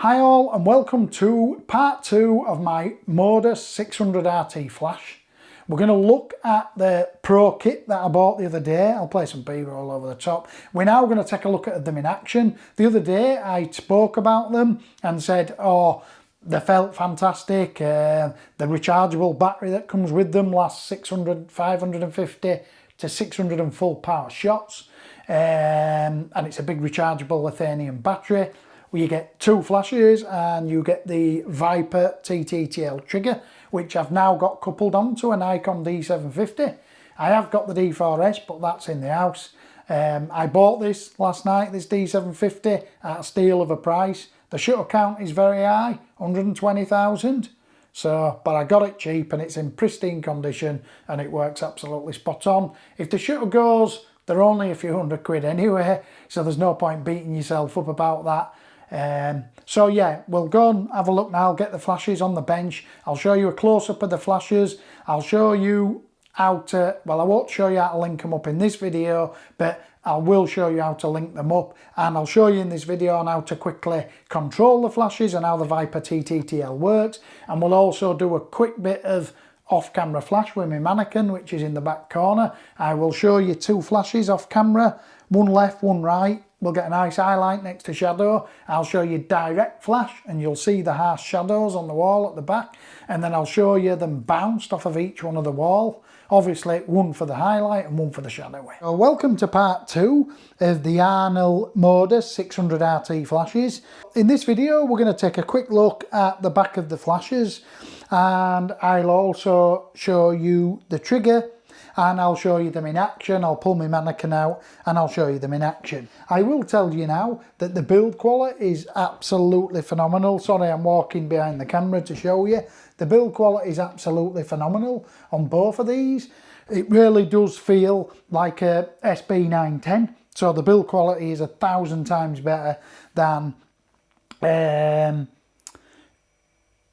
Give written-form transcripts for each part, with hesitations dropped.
Hi all and welcome to part 2 of my Modus 600 RT flash. We're going to look at the Pro Kit that I bought the other day. I'll play some B-roll over the top. We're now going to take a look at them in action. The other day I spoke about them and said, oh, they felt fantastic. The rechargeable battery that comes with them lasts 600, 550 to 600 and full power shots. And it's a big rechargeable lithium battery. You get 2 flashes and you get the Viper ETTL trigger, which I've now got coupled onto a Nikon D750. I have got the D4S, but that's in the house. I bought this last night, this D750, at a steal of a price. The shutter count is very high, 120,000. So, but I got it cheap and it's in pristine condition and it works absolutely spot on. If the shutter goes, they're only a few £100 anyway, so there's no point beating yourself up about that. So yeah, we'll go and have a look now, get the flashes on the bench. I'll show you a close-up of the flashes. I'll show you how to, well, I won't show you how to link them up in this video, but I will show you how to link them up, and I'll show you in this video on how to quickly control the flashes and how the Viper ETTL works. And we'll also do a quick bit of off-camera flash with my mannequin, which is in the back corner. I will show you 2 flashes off camera, one left, one right. We'll get a nice highlight next to shadow. I'll show you direct flash and you'll see the harsh shadows on the wall at the back, and then I'll show you them bounced off of each one of the wall. Obviously one for the highlight and one for the shadow. So welcome to part 2 of the Hahnel Modus 600 RT flashes. In this video we're going to take a quick look at the back of the flashes, and I'll also show you the trigger, and I'll show you them in action. I'll pull my mannequin out and I'll show you them in action. I will tell you now that the build quality is absolutely phenomenal. Sorry, I'm walking behind the camera to show you. The build quality is absolutely phenomenal on both of these. It really does feel like a SB910. So the build quality is 1,000 times better than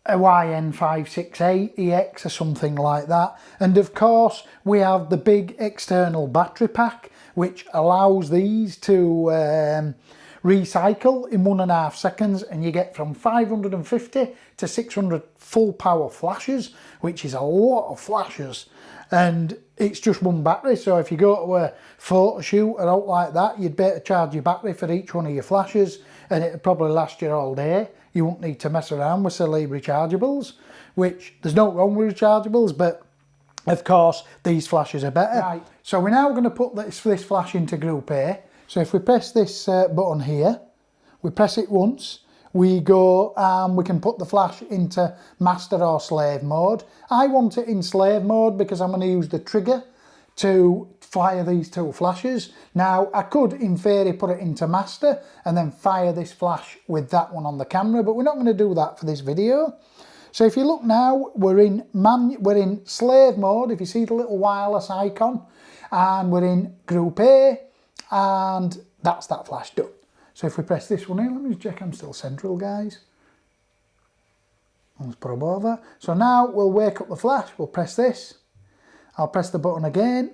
a YN568 EX or something like that. And of course we have the big external battery pack, which allows these to recycle in 1.5 seconds, and you get from 550 to 600 full power flashes, which is a lot of flashes, and it's just one battery. So if you go to a photo shoot or out like that, you'd better charge your battery for each one of your flashes and it'd probably last you all day. You won't need to mess around with silly rechargeables, which there's no wrong with rechargeables, but of course these flashes are better. Right, so we're now going to put this flash into Group A. So if we press this button here, we press it once, we go and we can put the flash into master or slave mode. I want it in slave mode because I'm going to use the trigger to fire these 2 flashes. Now I could in theory put it into master and then fire this flash with that one on the camera, but we're not going to do that for this video. So if you look now, we're in slave mode, if you see the little wireless icon, and we're in Group A, and that's that flash done. So if we press this one in, let me just check I'm still central, guys. Let's put them over. So now we'll wake up the flash, we'll press this. I'll press the button again,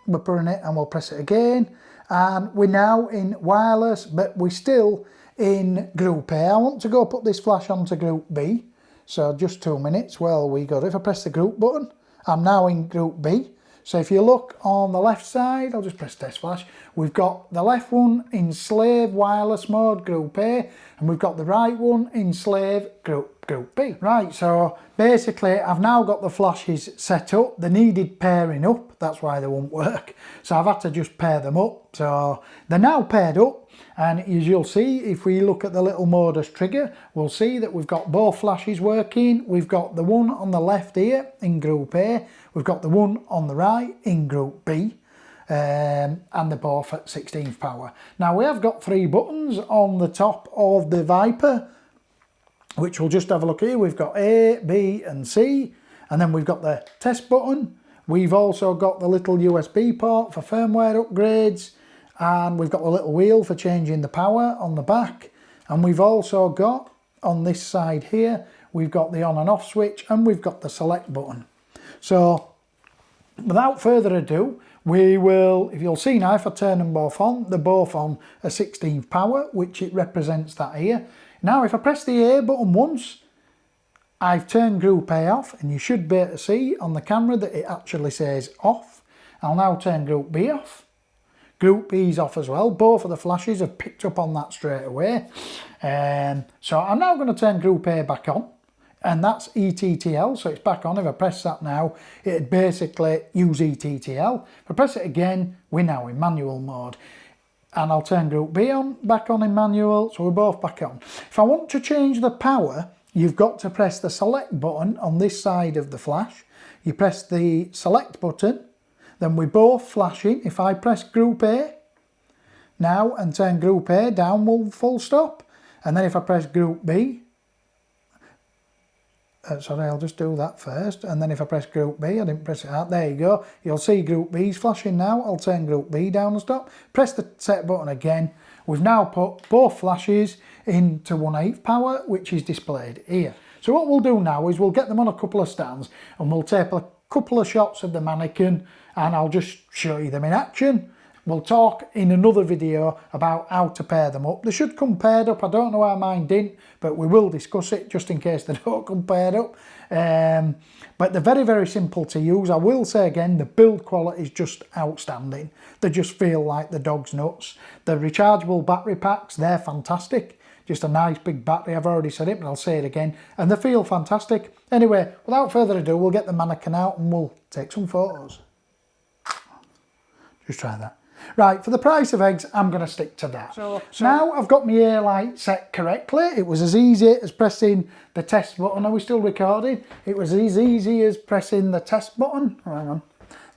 we're putting it and we'll press it again, and we're now in wireless, but we're still in Group A. I want to go put this flash onto Group B, so just 2 minutes while we got it. If I press the group button, I'm now in Group B. So if you look on the left side, I'll just press test flash, we've got the left one in slave wireless mode, Group A, and we've got the right one in slave Group B. Right, so basically I've now got the flashes set up. They needed pairing up, that's why they won't work. So I've had to just pair them up. So they're now paired up, and as you'll see, if we look at the little Modus trigger, we'll see that we've got both flashes working. We've got the one on the left here in Group A, we've got the one on the right in Group B, and they're both at 16th power. Now we have got 3 buttons on the top of the Viper, which we'll just have a look here. We've got A, B and C, and then we've got the test button. We've also got the little USB port for firmware upgrades, and we've got the little wheel for changing the power on the back, and we've also got on this side here, we've got the on and off switch, and we've got the select button. So without further ado, we will, if you'll see now, if I turn them both on, they're both on a 16th power, which it represents that here. Now if I press the A button once, I've turned Group A off, and you should be able to see on the camera that it actually says off. I'll now turn Group B off. Group B's off as well. Both of the flashes have picked up on that straight away. So I'm now going to turn Group A back on, and that's ETTL, so it's back on. If I press that now, it'd basically use ETTL. If I press it again, we're now in manual mode. And I'll turn Group B on, back on in manual, so we're both back on. If I want to change the power, you've got to press the select button on this side of the flash. You press the select button, then we're both flashing. If I press Group A now and turn Group A down full stop, and then if I press Group B, sorry, I'll just do that first, and then if I press Group B, I didn't press it out, there you go, you'll see Group B's flashing now. I'll turn Group B down and stop, press the set button again. We've now put both flashes into 1/8 power, which is displayed here. So what we'll do now is we'll get them on a couple of stands, and we'll take a couple of shots of the mannequin, and I'll just show you them in action. We'll talk in another video about how to pair them up. They should come paired up. I don't know why mine didn't, but we will discuss it just in case they don't come paired up. But they're very, very simple to use. I will say again, the build quality is just outstanding. They just feel like the dog's nuts. The rechargeable battery packs, they're fantastic. Just a nice big battery. I've already said it, but I'll say it again. And they feel fantastic. Anyway, without further ado, we'll get the mannequin out and we'll take some photos. Just try that. Right, for the price of eggs, I'm going to stick to that. So now I've got my air light set correctly. It was as easy as pressing the test button. Are we still recording? It was as easy as pressing the test button. Hang on.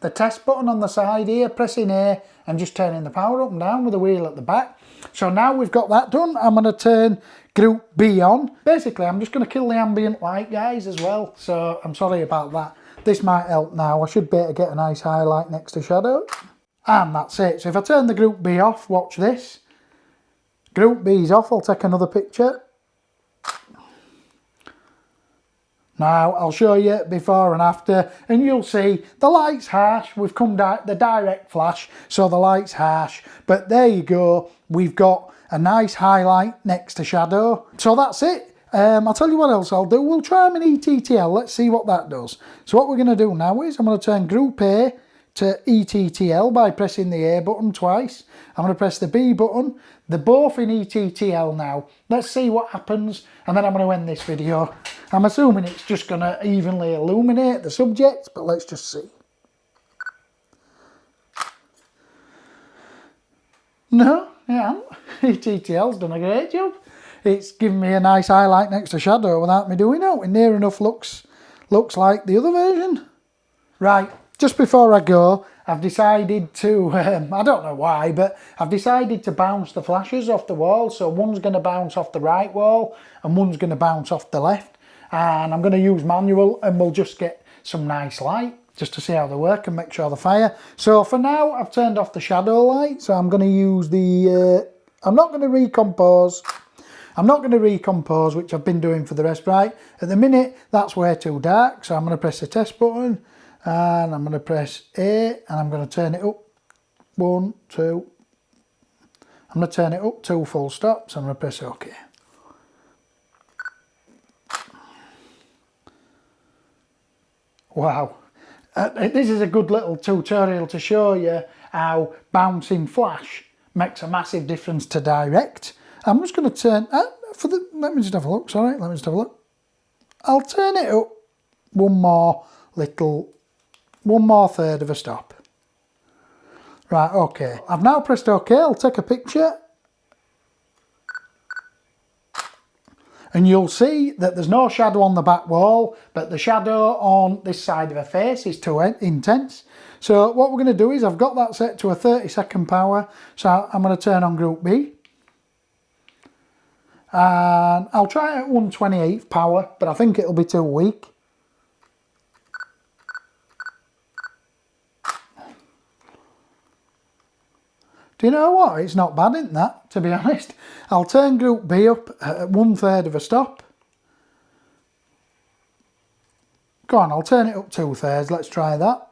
The test button on the side here, pressing A and just turning the power up and down with the wheel at the back. So now we've got that done, I'm going to turn Group B on. Basically, I'm just going to kill the ambient light, guys, as well. So I'm sorry about that. This might help now. I should be able to get a nice highlight next to shadow. And that's it. So if I turn the Group B off, watch this. Group B's off, I'll take another picture. Now I'll show you before and after, and you'll see the light's harsh. We've come down the direct flash, so the light's harsh. But there you go, we've got a nice highlight next to shadow. So that's it. I'll tell you what else I'll do. We'll try them in ETTL. Let's see what that does. So what we're going to do now is I'm going to turn Group A to ETTL by pressing the A button twice. I'm going to press the B button. They're both in ETTL now. Let's see what happens, and then I'm going to end this video. I'm assuming it's just going to evenly illuminate the subject, but let's just see. No, yeah, ETTL's done a great job. It's given me a nice highlight next to shadow without me doing it. Near enough looks like the other version. Right. Just before I go, I've decided to, I don't know why, but I've decided to bounce the flashes off the wall. So one's going to bounce off the right wall and one's going to bounce off the left. And I'm going to use manual, and we'll just get some nice light just to see how they work and make sure they fire. So for now, I've turned off the shadow light. So I'm going to use the, I'm not going to recompose. I'm not going to recompose, which I've been doing for the rest. Right, at the minute, that's way too dark. So I'm going to press the test button. And I'm going to press A, and I'm going to turn it up 1, 2. I'm going to turn it up 2 full stops. I'm going to press OK. Wow. This is a good little tutorial to show you how bouncing flash makes a massive difference to direct. I'm just going to turn, let me just have a look, sorry, let me just have a look. I'll turn it up one more third of a stop. Right, okay. I've now pressed OK. I'll take a picture. And you'll see that there's no shadow on the back wall, but the shadow on this side of her face is too intense. So what we're going to do is I've got that set to a 30-second power. So I'm going to turn on Group B. And I'll try it at 1/28 power, but I think it'll be too weak. Do you know what? It's not bad, isn't that, to be honest? I'll turn Group B up at 1/3 of a stop. Go on, I'll turn it up 2/3. Let's try that.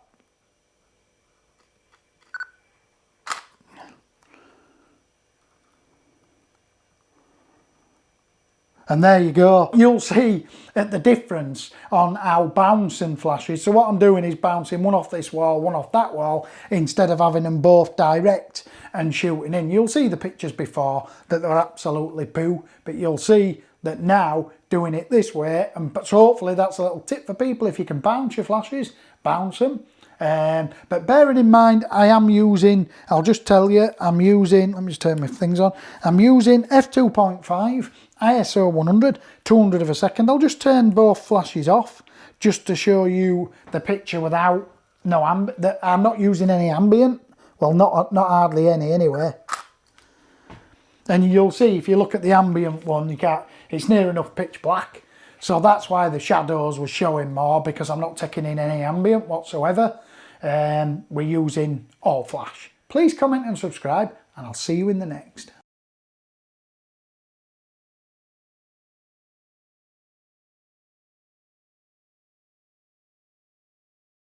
And there you go. You'll see the difference on how bouncing flashes. So what I'm doing is bouncing one off this wall, one off that wall, instead of having them both direct and shooting in. You'll see the pictures before that they're absolutely poo, but you'll see that now doing it this way. And so hopefully that's a little tip for people. If you can bounce your flashes, bounce them. But bearing in mind, I am using, I'll just tell you, I'm using, let me just turn my things on, I'm using f2.5, ISO 100, 200 of a second. I'll just turn both flashes off just to show you the picture without, I'm not using any ambient, well not hardly any anyway. And you'll see if you look at the ambient one, you can't, it's near enough pitch black. So that's why the shadows were showing more, because I'm not taking in any ambient whatsoever. We're using all flash. Please comment and subscribe, and I'll see you in the next.